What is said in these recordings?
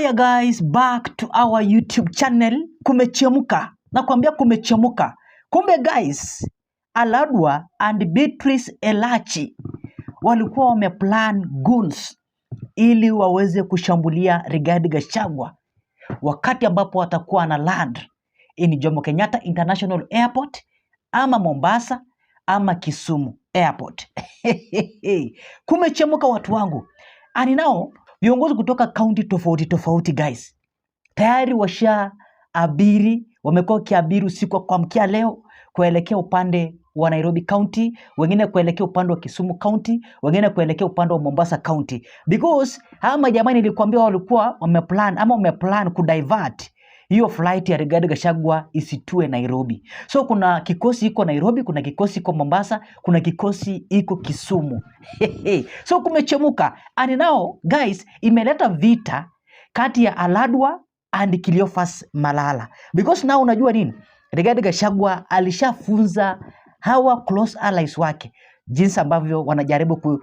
Haya guys, back to our YouTube channel. Kumechemuka. Nakwambia kumechemuka. Kumbe guys, Aladwa and Beatrice Elachi walikuwa wameplan goons ili waweze kushambulia Rigathi Gachagua wakati ambapo watakuwa na land in Jomo Kenyatta International Airport ama Mombasa ama Kisumu Airport. Kumechemuka watu wangu. And now viongozi kutoka county tofauti guys tayari wamekuwa kiabiri usiku wa kuamkia leo kuelekea upande wa Nairobi County, wengine kuelekea upande wa Kisumu County, wengine kuelekea upande wa Mombasa County, because hama jamani nilikwambia walikuwa wameplan kudivert hiyo flight ya Rigathi Gachagua isitue Nairobi. So kuna kikosi iko Nairobi, kuna kikosi iko Mombasa, kuna kikosi iko Kisumu. So kumechemuka. And now guys, imeleta vita kati ya Aladwa and Cleophas Malala. Because now unajua nini? Rigathi Gachagua alishafunza hawa close allies wake jinsi ambavyo wanajaribu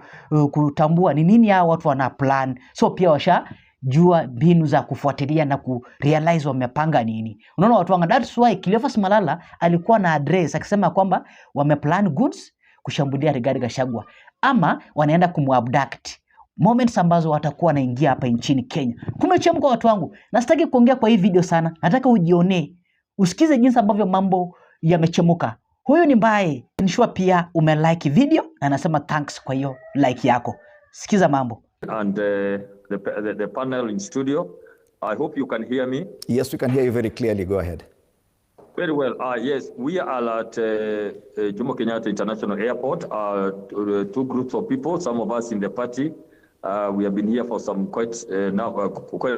kutambua ni nini hawa watu wana plan. So pia washajua mbinu za kufuatilia na kurealize wamepanga nini. Unaona watu wanga, that's why Cleophas Malala alikuwa na address akisema kwamba wameplan goods kushambulia Rigathi Gachagua ama wanaenda kumabduct moments ambazo watakuwa wanaingia hapa nchini Kenya. Kumechemka watu wangu. Na sitaki kuongea kwa hii video sana. Nataka ujione, usikize jinsi ambavyo mambo yamechemuka. Huyu ni Mbae. Ensure pia umelike video na nasema thanks kwa hiyo like yako. Sikiza mambo. And the panel in studio, I hope you can hear me. Yes, we can hear you very clearly. Go ahead. Very well. Yes, we are at Jomo Kenyatta International Airport. Two groups of people, some of us in the party. We have been here for some quite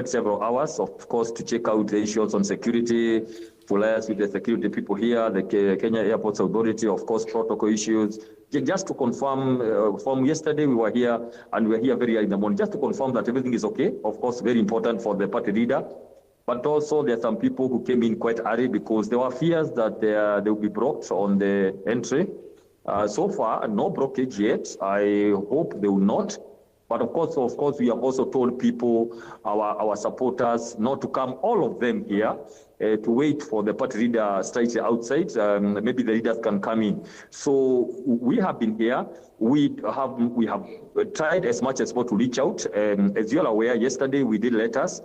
several hours, of course, to check out the issues on security, to liaise with the security people here, the Kenya Airports Authority, of course, protocol issues. Just to confirm, from yesterday we were here, and we were here very early in the morning, just to confirm that everything is okay. Of course, very important for the party leader. But also there are some people who came in quite early because there were fears that they will be blocked on the entry. So far, no blockage yet. I hope they will not. But of course, we have also told people, our supporters, not to come, all of them here, to wait for the party leader straight outside. Maybe the leaders can come in. So we have been here. We have tried as much as possible to reach out. As you are aware, yesterday we did letters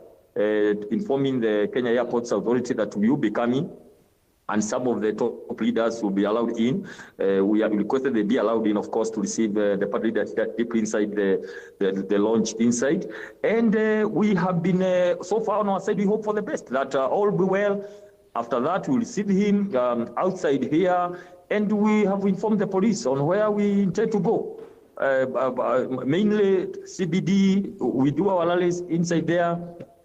informing the Kenya Airports Authority that we will be coming, and some of the top leaders will be allowed in. We have requested they be allowed in, of course, to receive the party leaders deep inside the launch inside. And we have been, so far on our side, we hope for the best, that all will be well. After that, we'll receive him outside here, and we have informed the police on where we intend to go. Mainly CBD, we do our rallies inside there.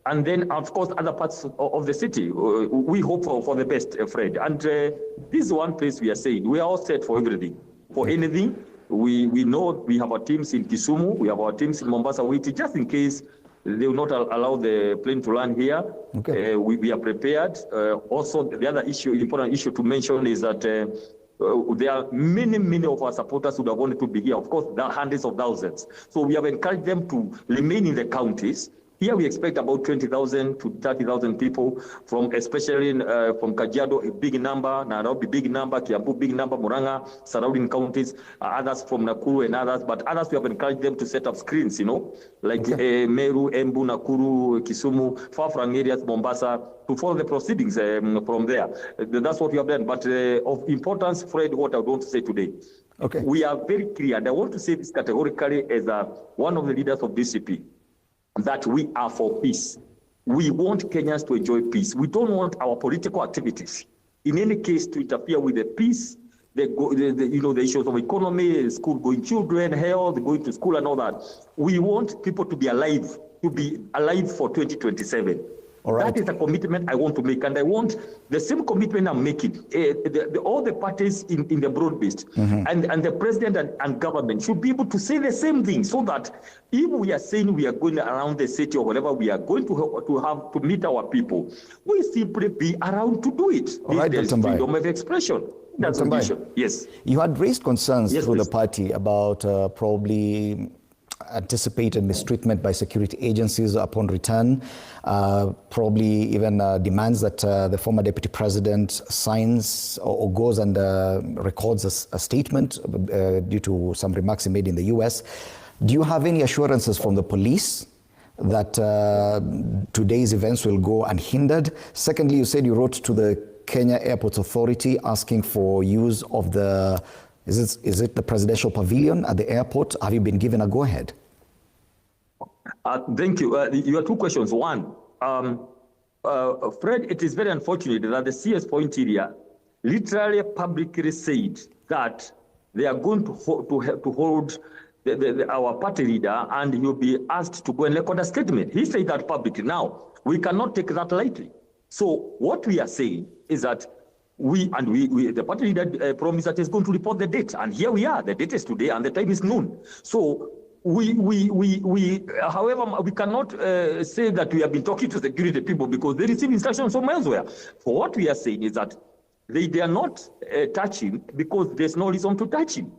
And then, of course, other parts of the city, we hope for the best, Fred. And this is one place we are saying, we are all set for everything, for anything. We know we have our teams in Kisumu, we have our teams in Mombasa waiting, just in case they will not allow the plane to land here. Okay. We are prepared. Also, the other important issue to mention is that there are many of our supporters who have wanted to be here. Of course, there are hundreds of thousands. So we have encouraged them to remain in the counties. Here we expect about 20,000 to 30,000 people, especially from Kajiado, a big number, Nairobi, big number, Kiambu, big number, Murang'a, surrounding counties, others from Nakuru and others. But others, we have encouraged them to set up screens, like Meru, Embu, Nakuru, Kisumu, far-flung areas, Mombasa, to follow the proceedings from there. That's what we have done. But of importance, Fred, what I want to say today. Okay. We are very clear, and I want to say this categorically as one of the leaders of DCP, that we are for peace. We want Kenyans to enjoy peace. We don't want our political activities, in any case, to interfere with the peace, the issues of economy, school-going children, health, going to school and all that. We want people to be alive for 2027. All right. That is a commitment I want to make, and I want the same commitment I'm making. All the parties in the broad-based and the president and government should be able to say the same thing, so that if we are saying we are going around the city or whatever we are going to have to meet our people, we simply be around to do it. All right, Dr. freedom of expression. That's the issue. Yes. You had raised concerns through please. the party about probably anticipated mistreatment by security agencies upon return, probably even demands that the former deputy president signs or goes and records a statement due to some remarks he made in the US. Do you have any assurances from the police that today's events will go unhindered? Secondly, you said you wrote to the Kenya Airports Authority asking for use of the, is it the presidential pavilion at the airport? Have you been given a go-ahead? Thank you. You have two questions. One, Fred, it is very unfortunate that the CS for Interior literally publicly said that they are going to hold our party leader and he'll be asked to go and record a statement. He said that publicly. Now, we cannot take that lightly. So what we are saying is that the party leader promised that he's going to report the date. And here we are. The date is today and the time is noon. So however, we cannot say that we have been talking to security people because they receive instructions from elsewhere. For what we are saying is that they dare not touch him because there's no reason to touch him.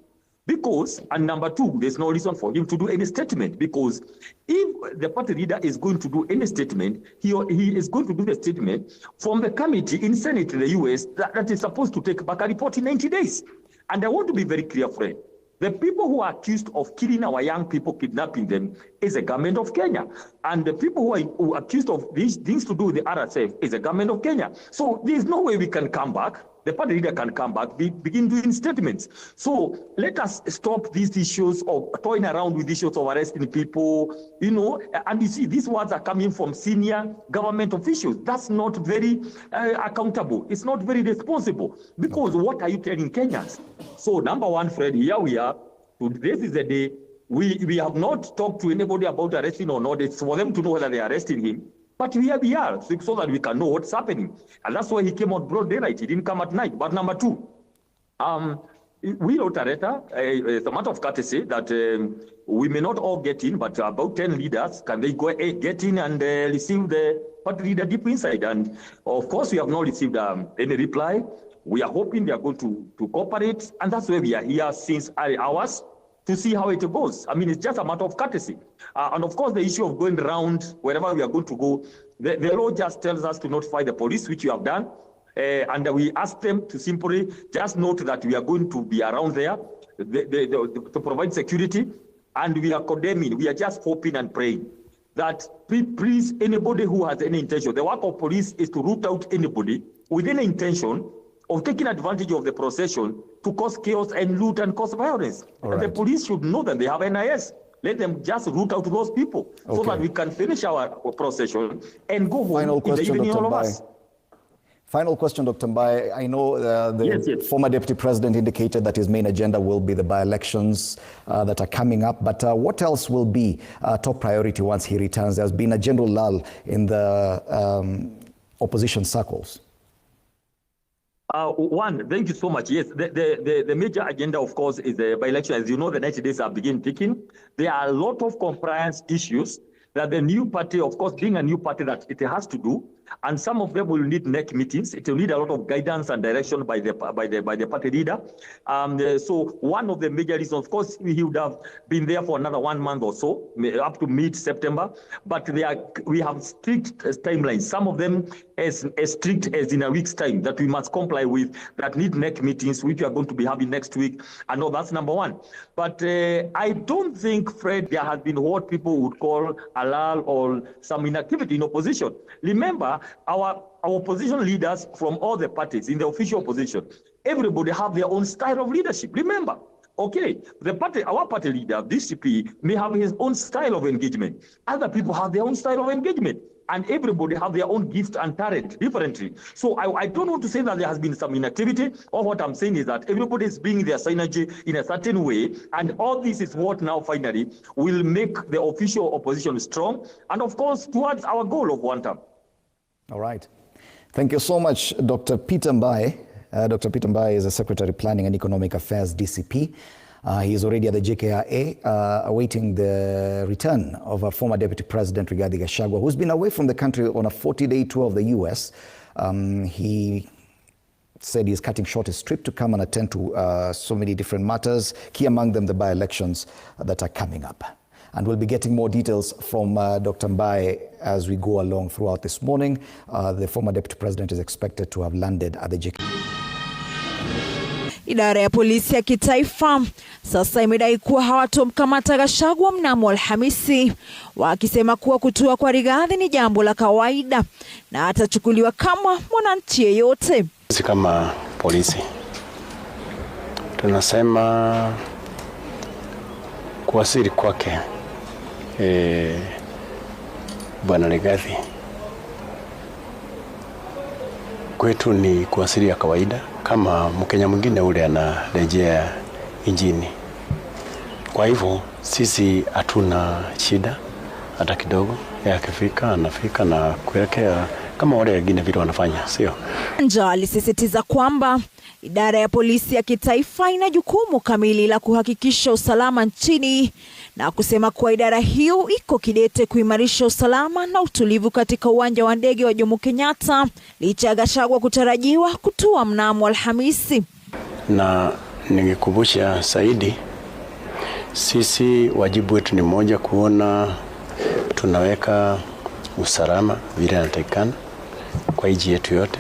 Because, and number two, there's no reason for him to do any statement because if the party leader is going to do any statement, he is going to do the statement from the committee in Senate in the US that is supposed to take back a report in 90 days. And I want to be very clear, friend. The people who are accused of killing our young people, kidnapping them, is the government of Kenya. And the people who are accused of these things to do with the RSF is the government of Kenya. So there's no way we can come back. The party leader can come back, begin doing statements. So let us stop these issues of toying around with issues of arresting people, you know, and you see these words are coming from senior government officials. That's not very accountable. It's not very responsible because what are you telling Kenyans? So number one, Fred, here we are. This is the day. We have not talked to anybody about arresting or not. It's for them to know whether they are arresting him. But here we are, so that we can know what's happening. And that's why he came out broad daylight. He didn't come at night. But number two, we wrote a letter, it's a matter of courtesy that we may not all get in, but about 10 leaders, can they go get in and receive the party leader deep inside? And of course, we have not received any reply. We are hoping they are going to cooperate. And that's why we are here since early hours to see how it goes. I mean, it's just a matter of courtesy. And of course, the issue of going around wherever we are going to go, the law just tells us to notify the police, which we have done. And we ask them to simply just note that we are going to be around there to provide security. And we are condemning, we are just hoping and praying that please, anybody who has any intention, the work of police is to root out anybody with any intention of taking advantage of the procession to cause chaos and loot and cause violence. Right. The police should know that they have NIS. Let them just root out those people so that we can finish our procession and go home in the evening, all of us. Final question, Dr. Mbai. I know the former deputy president indicated that his main agenda will be the by-elections that are coming up. But what else will be top priority once he returns? There's been a general lull in the opposition circles. One, thank you so much. Yes, the major agenda, of course, is the by-election. As you know, the 90 days are begin ticking. There are a lot of compliance issues that the new party, of course, being a new party, that it has to do. And some of them will need NEC meetings. It will need a lot of guidance and direction by the party leader. So one of the major reasons, of course, he would have been there for another 1 month or so, up to mid-September. But we have strict timelines. Some of them as strict as in a week's time that we must comply with, that need NEC meetings, which we are going to be having next week. And all that's number one. But I don't think, Fred, there has been what people would call a lull or some inactivity in opposition. Remember, our opposition leaders from all the parties in the official opposition, everybody have their own style of leadership. Remember, okay, our party leader, DCP, may have his own style of engagement. Other people have their own style of engagement. And everybody have their own gift and talent differently. So I don't want to say that there has been some inactivity. All what I'm saying is that everybody is bringing their synergy in a certain way. And all this is what now finally will make the official opposition strong. And of course, towards our goal of one term. All right. Thank you so much, Dr. Peter Mbai. Dr. Peter Mbai is the Secretary Planning and Economic Affairs, DCP. He is already at the Jkia awaiting the return of a former Deputy President, Rigathi Gachagua, who's been away from the country on a 40-day tour of the US. He said he's cutting short his trip to come and attend to so many different matters, key among them the by-elections that are coming up. And we'll be getting more details from Dr. Mbae as we go along throughout this morning. The former deputy president is expected to have landed at the Jkia. Idara ya polisi ya kitaifa sasa imedai kuwa hawatomkamata Gachagua mnamo Alhamisi, wakisema kuwa kutua kwa Rigathi ni jambo la kawaida na atachukuliwa kama mwananchi yeyote. Sisi kama polisi tunasema kuwasili kwake Bwana Rigathi kwetu ni kuwasili ya kawaida kama Mkenya mwingine ule anarejea injini. Kwa hivyo sisi hatuna shida hata kidogo. Akifika anafika na kuelekea kama wale wengine vile wanafanya, sio? Nja alisisitiza kwamba idara ya polisi ya kitaifa ina jukumu kamili la kuhakikisha usalama nchini na kusema kuwa idara hiyo iko kidete kuimarisha usalama na utulivu katika uwanja wa ndege wa Jomo Kenyatta licha ya Gachagua kutarajiwa kutua mnamo Alhamisi. Na ningekumbusha zaidi, sisi wajibu wetu ni moja, kuona tunaweka usalama vile inatakikana kwa nchi yetu yote,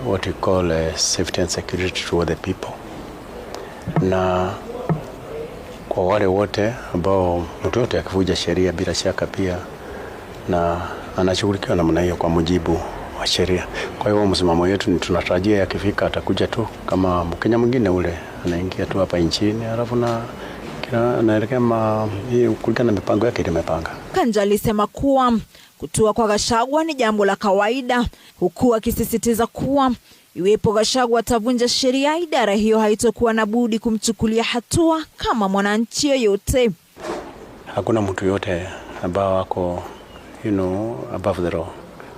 what we call safety and security to the people. Na kwa wale wote ambao mtu yote akivuja sheria bila shaka pia na anashughulikiwa namna hiyo kwa mujibu wa sheria. Kwa hiyo msimamo wetu ni tunatarajia yakifika atakuja tu kama Mkenya mwingine ule, anaingia tu hapa nchini alafu na anaelekea kulingana na mipango yake imepanga. Kanja alisema kuwa kutua kwa Gachagua ni jambo la kawaida, huku akisisitiza kuwa iwepo Gachagua atavunja sheria, idara hiyo haitakuwa na budi kumchukulia hatua kama mwananchi yeyote. Hakuna mtu yote ambao wako above the law.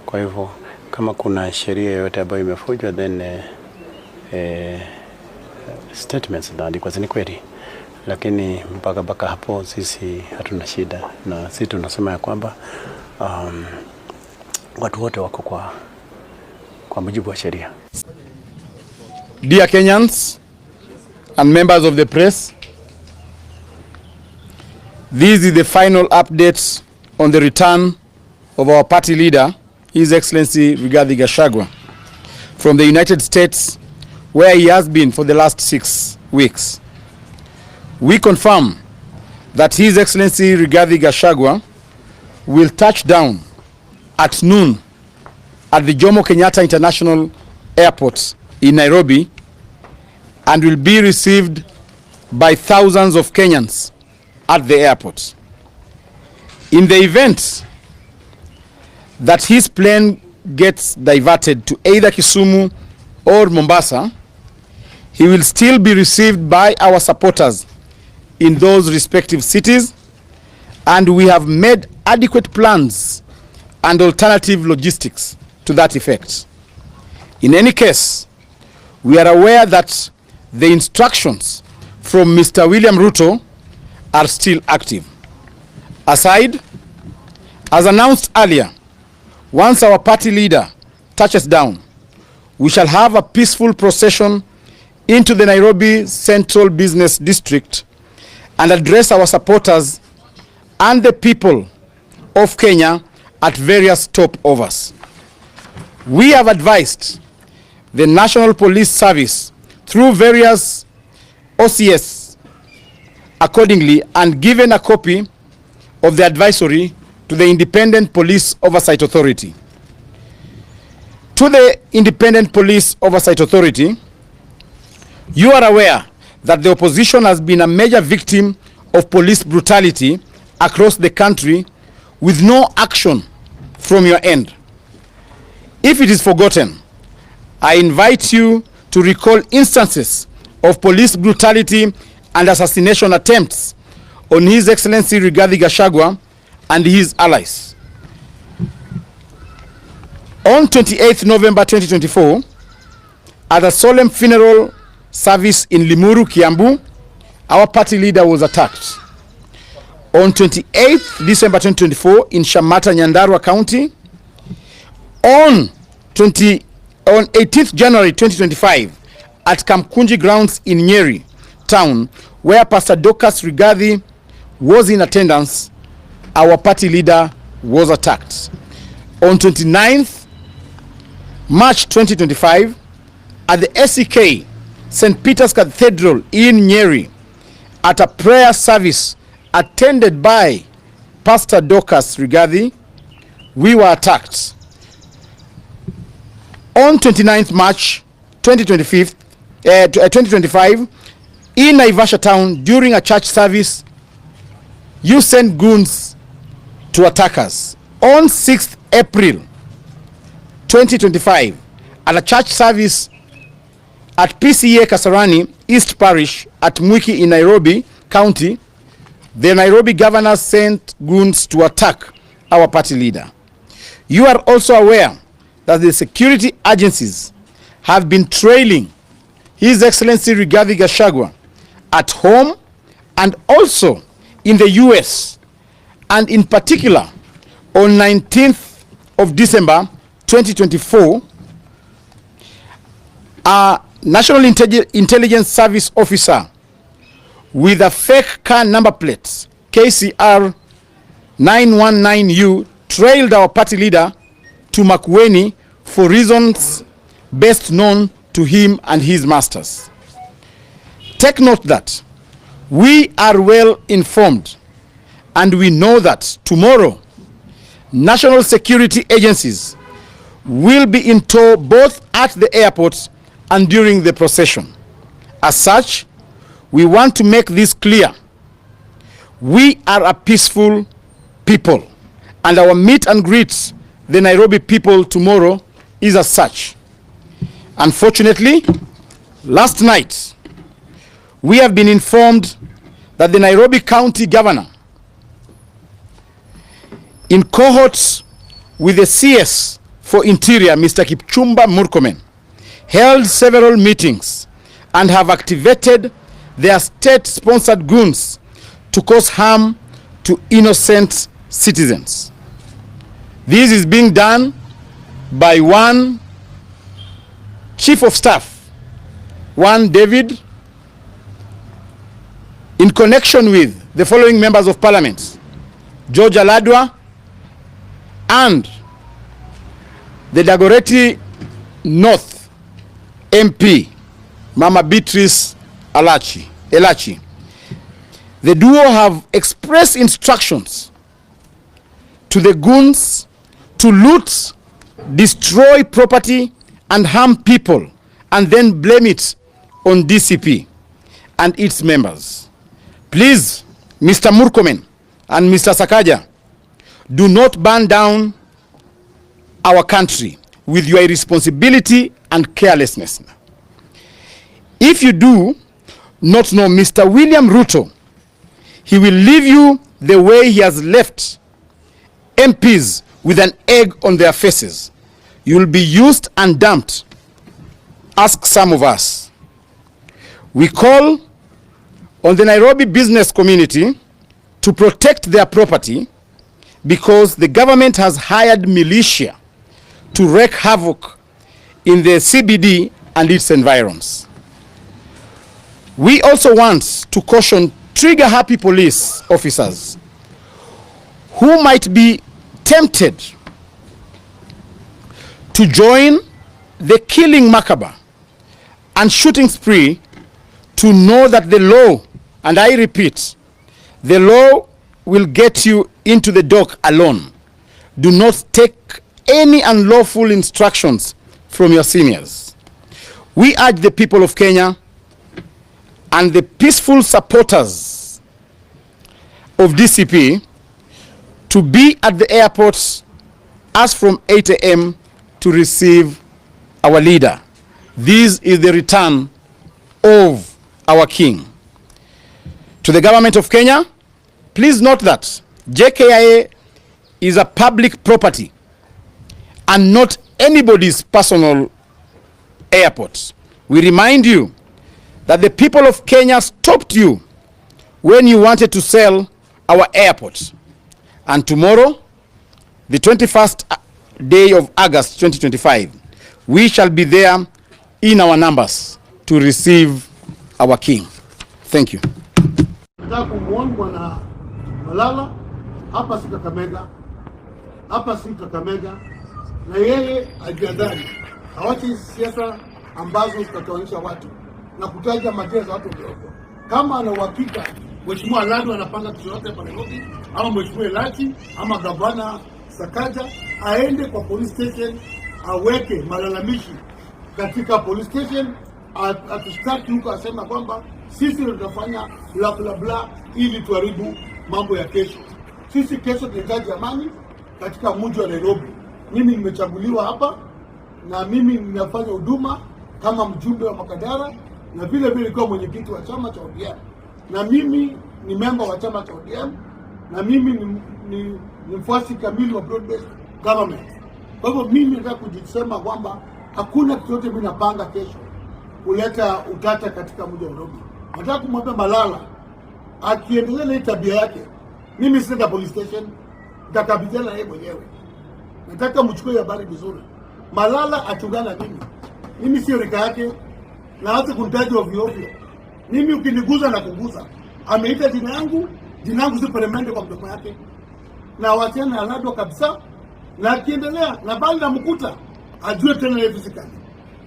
Kwa hivyo kama kuna sheria yote ambayo imefujwa, then statements zinaandikwa ni kweli, lakini mpaka hapo sisi hatuna shida, na sisi tunasema ya kwamba watu wote wako kwa mujibu wa sheria. Dear Kenyans and members of the press, this is the final updates on the return of our party leader, His Excellency Rigathi Gachagua, from the United States, where he has been for the last 6 weeks. We confirm that His Excellency Rigathi Gachagua will touch down at noon at the Jomo Kenyatta International Airport in Nairobi and will be received by thousands of Kenyans at the airport. In the event that his plane gets diverted to either Kisumu or Mombasa, he will still be received by our supporters in those respective cities, and we have made adequate plans and alternative logistics to that effect. In any case, we are aware that the instructions from Mr. William Ruto are still active. Aside, as announced earlier, once our party leader touches down, we shall have a peaceful procession into the Nairobi Central Business District and address our supporters and the people of Kenya at various stopovers. We have advised the National Police Service through various OCS accordingly and given a copy of the advisory to the Independent Police Oversight Authority. To the Independent Police Oversight Authority, you are aware that the opposition has been a major victim of police brutality across the country with no action from your end. If it is forgotten, I invite you to recall instances of police brutality and assassination attempts on His Excellency Rigathi Gachagua and his allies. On 28th November 2024, at a solemn funeral service in Limuru, Kiambu, our party leader was attacked. On 28th December 2024 in Shamata, Nyandarua County. On 18th January 2025 at Kamkunji grounds in Nyeri town, where Pastor Dorcas Rigathi was in attendance, our party leader was attacked. On 29th March 2025, at the SEK St. Peter's Cathedral in Nyeri, at a prayer service attended by Pastor Dorcas Rigathi, we were attacked. On 29th March 2025, in Naivasha town, during a church service, you sent goons to attack us. On 6th April 2025, at a church service at PCA Kasarani East Parish at Mwiki in Nairobi County, the Nairobi governor sent goons to attack our party leader. You are also aware that the security agencies have been trailing His Excellency Rigathi Gachagua at home and also in the US, and in particular on 19th of December 2024, a National Intelligence Service officer with a fake car number plate KCR 919U trailed our party leader to Makueni for reasons best known to him and his masters. Take note that we are well informed and we know that tomorrow national security agencies will be in tow both at the airport and during the procession. As such, we want to make this clear. We are a peaceful people, and our meet and greet the Nairobi people tomorrow is as such. Unfortunately, last night, we have been informed that the Nairobi County Governor, in cohorts with the CS for Interior, Mr. Kipchumba Murkomen, held several meetings and have activated their state-sponsored goons to cause harm to innocent citizens. This is being done by one chief of staff, one David, in connection with the following members of parliament: George Aladwa and the Dagoretti North MP, Mama Beatrice Elachi. The duo have expressed instructions to the goons to loot, destroy property, and harm people, and then blame it on DCP and its members. Please, Mr. Murkomen and Mr. Sakaja, do not burn down our country with your irresponsibility and carelessness. If you do not know Mr. William Ruto, he will leave you the way he has left MPs with an egg on their faces. You will be used and dumped. Ask some of us. We call on the Nairobi business community to protect their property because the government has hired militia to wreak havoc in the CBD and its environs. We also want to caution trigger-happy police officers who might be tempted to join the killing macabre and shooting spree to know that the law, and I repeat, the law will get you into the dock alone. Do not take any unlawful instructions from your seniors. We urge the people of Kenya and the peaceful supporters of DCP to be at the airports as from 8 a.m. to receive our leader. This is the return of our king. To the government of Kenya, please note that Jkia is a public property and not anybody's personal airport. We remind you that the people of Kenya stopped you when you wanted to sell our airport. And tomorrow, the 21st day of August 2025, we shall be there in our numbers to receive our king. Thank you. Nataka kumwomba Bwana Malala hapa si Kakamega, hapa si Kakamega, na yeye ajiadhari, hawachi siasa ambazo zitatoanisha watu na kutaja mateso watu ndogo. Kama ana uhakika Mheshimiwa Lado anapanga kitu yote hapa Nairobi, ama Mheshimiwa Lati ama Gavana Sakaja, aende kwa police station aweke malalamishi katika police station, atustaki huko, asema kwamba sisi ndio tutafanya bla bla bla ili tuharibu mambo ya kesho. Sisi kesho tunahitaji amani katika mji wa Nairobi. Mimi nimechaguliwa hapa na mimi ninafanya huduma kama mjumbe wa Makadara na vile vile kwa mwenyekiti wa chama cha ODM. Na mimi ni member wa chama cha ODM na mimi ni mfuasi kamili wa broad based government. Kwa hivyo mimi nataka kujisema kwamba hakuna kitu yote mimi napanga kesho kuleta utata katika mji wa Nairobi. Nataka kumwambia Malala akiendelea na tabia yake, mimi sitaenda police station, nitakabidhiana yeye mwenyewe. Nataka mchukue habari vizuri. Malala achungana mimi. Mimi sio rika yake na hata kunitaja ovyo ovyo. Mimi ukiniguza na kuguza. Ameita jina yangu si peremende kwa mdomo yake. Na wachana aladwa kabisa. Na akiendelea na bali na mkuta ajue tena yeye physically.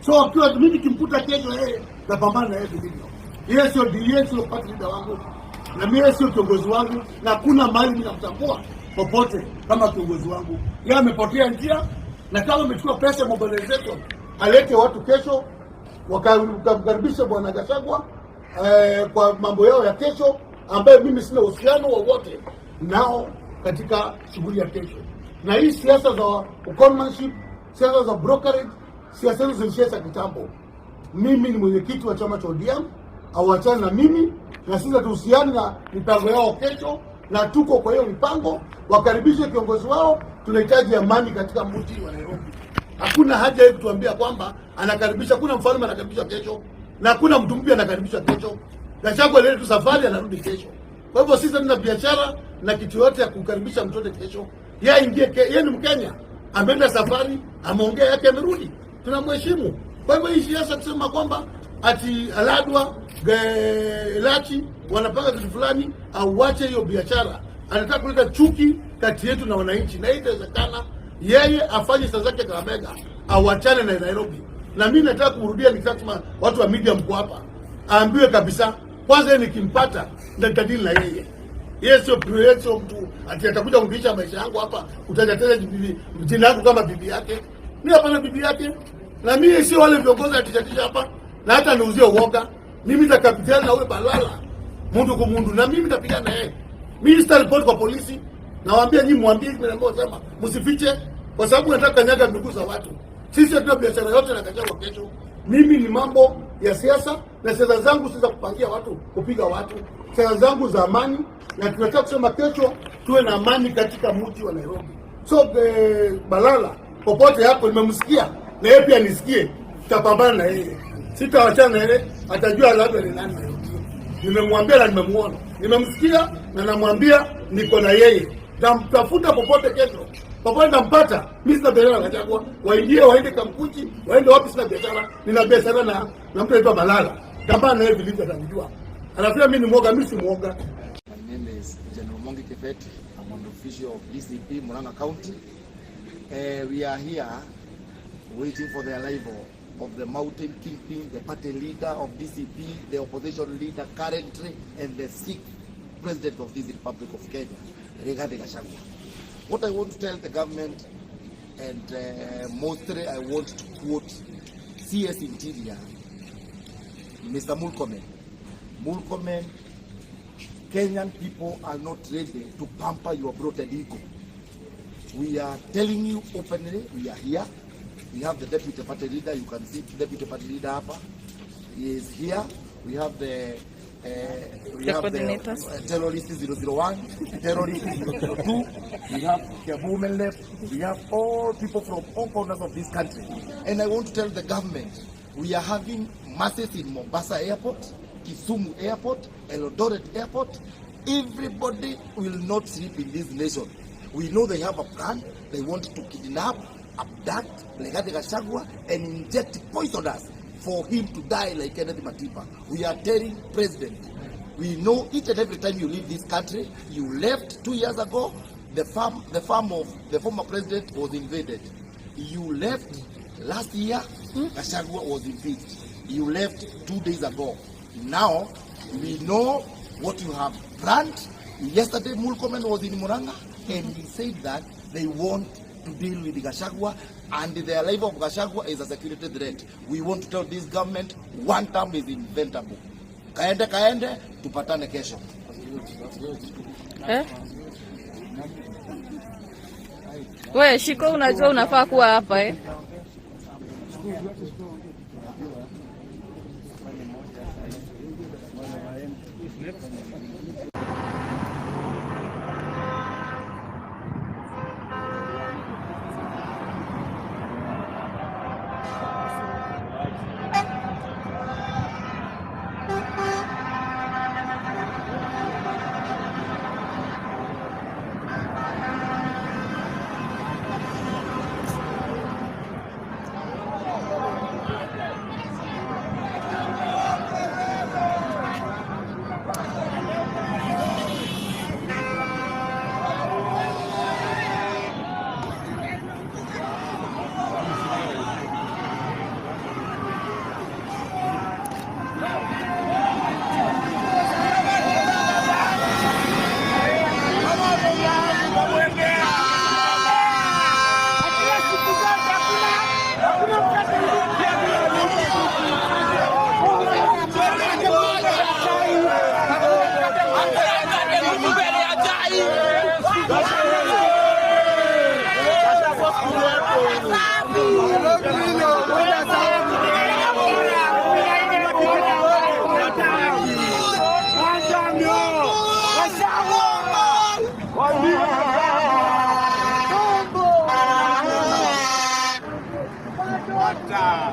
So akiwa mimi kimkuta kesho yeye napambana na yeye vilivyo. Yeye sio party leader wangu. Na mimi sio kiongozi wangu na kuna mahali mimi namtambua popote kama kiongozi wangu. Yeye amepotea njia na kama amechukua pesa mobilization alete watu kesho wakamkaribisha bwana Gachagua kwa mambo yao ya kesho ambayo mimi sina uhusiano wowote nao katika shughuli ya kesho. Na hii siasa za conmanship, siasa za brokerage, siasa hizo zilishaisha kitambo. Mimi ni mwenyekiti wa chama cha ODM, awachane na mimi na sisi tuhusiane na mipango yao kesho, na tuko kwa hiyo mipango. Wakaribishe kiongozi wao, tunahitaji amani katika mji wa Nairobi. Hakuna haja ya kutuambia kwamba anakaribisha, kuna mfalme anakaribisha kesho na kuna mtu mpya anakaribisha kesho. Gachagua leo tu safari anarudi kesho. Kwa hivyo sisi tuna biashara na kitu yote ya kukaribisha mtoto kesho. Yeye ingie, yeye ni Mkenya, ameenda safari, ameongea yake, amerudi. Tunamheshimu. Kwa hivyo hii siasa kusema kwamba ati Aladwa Lati wanapanga kitu fulani, auache hiyo biashara. Anataka kuleta chuki kati yetu na wananchi, na itawezekana. Yeye afanye sasa zake Kakamega, awachane na Nairobi. Na mimi nataka kumrudia nikisema watu wa media mko hapa, aambiwe kabisa kwanza yeye nikimpata nitadili na yeye. Yeye sio mtu ati atakuja kurudisha maisha yangu hapa, utaja jina langu kama bibi yake. Mimi hapana bibi yake. Na mimi sio wale viongozi atichatisha hapa na hata niuzie uoga. Mimi nitakapitana na wewe Balala mundu kwa mundu, na mimi nitapigana na yeye. Mimi sitaripoti kwa polisi. Nawaambia nyinyi mwambie mimi ambao sema msifiche kwa sababu nataka kanyaga miguu za watu. Sisi hatuna biashara yote na Gachagua kesho. Mimi ni mambo ya siasa na siasa zangu si za kupangia watu, kupiga watu. Siasa zangu za amani na tunataka kusema kesho tuwe na amani katika mji wa Nairobi. So Balala popote hapo nimemsikia na yeye pia nisikie, tutapambana na yeye. Sitawachana na yeye, atajua labda ni nani. Nimemwambia na nimemuona. Nimemsikia na namwambia niko na yeye. Namtafuta popote kesho. Popote nampata, mimi sina biashara na Gachagua. Waende Kamkuchi, waende wapi, sina biashara. Nina biashara na mtu anaitwa Balala. Kama na yeye vilivyo atajua. Anasema mimi ni mwoga, mimi si mwoga. My name is General Mongi Kefeti. I'm an official of DCP Murang'a County. We are here waiting for the arrival of the mountain kingpin, the party leader of DCP, the opposition leader currently, and the 6th president of this Republic of Kenya, Rigathi Gachagua. What I want to tell the government, and mostly I want to quote CS Interior, Mr. Murkomen, Kenyan people are not ready to pamper your bloated ego. We are telling you openly, we are here. We have the deputy party leader. You can see the deputy party leader hapa. He is here. We have the terrorist 001, terrorist 002. We have Kiabumen left. We have all people from all corners of this country. And I want to tell the government, we are having masses in Mombasa Airport, Kisumu Airport, Eldoret Airport. Everybody will not sleep in this nation. We know they have a plan. They want to kidnap, abduct Rigathi Gachagua and inject poisonous for him to die like Kennedy Matiba. We are telling President, we know each and every time you leave this country, you left 2 years ago, the farm of the former president was invaded. You left last year, Gachagua was impeached. You left 2 days ago. Now, we know what you have planned. Yesterday, Mulkomen was in Muranga, and he said that they want to deal with Gachagua, and the life of Gachagua is a security threat. We want to tell this government one term is inventable. Kaende, tupatane kesho. We, Shiko, unajua unafaa kuwa hapa Wacha